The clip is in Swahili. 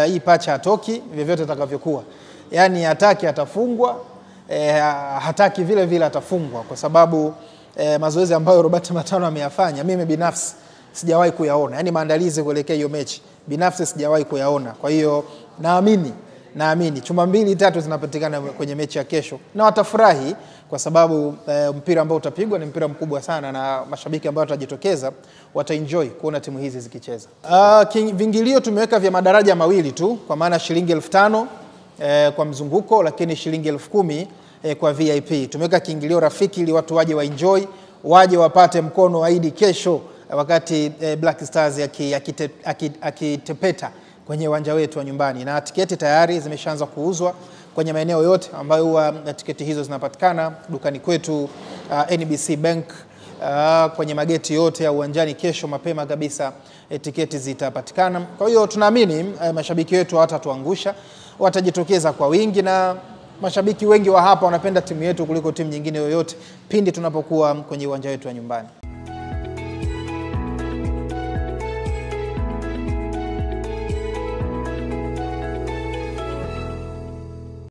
Hii pacha hatoki vyovyote atakavyokuwa. Yaani hataki atafungwa, hataki vile vile atafungwa kwa sababu mazoezi ambayo Roberto Matano ameyafanya mimi binafsi sijawahi kuyaona. Yaani maandalizi kuelekea hiyo mechi binafsi sijawahi kuyaona. Kwa hiyo naamini chuma 2-3 zinapatikana kwenye mechi ya kesho na watafurahi kwa sababu mpira ambao utapigwa ni mpira mkubwa sana na mashabiki ambao watajitokeza wataenjoy kuona timu hizi zikicheza. Vingilio tumeweka vya madaraja mawili tu kwa maana shilingi 5,000 kwa mzunguko lakini shilingi 10,000 kwa VIP. Tumeweka kiingilio rafiki ili watu waje waenjoy, waje wapate mkono wa Idi kesho wakati Black Stars akitepeta kwenye uwanja wetu wa nyumbani, na tiketi tayari zimeshaanza kuuzwa kwenye maeneo yote ambayo huwa tiketi hizo zinapatikana dukani kwetu NBC Bank, kwenye mageti yote ya uwanjani. Kesho mapema kabisa tiketi zitapatikana. Kwa hiyo tunaamini mashabiki wetu hawatatuangusha, watajitokeza kwa wingi, na mashabiki wengi wa hapa wanapenda timu yetu kuliko timu nyingine yoyote pindi tunapokuwa kwenye uwanja wetu wa nyumbani.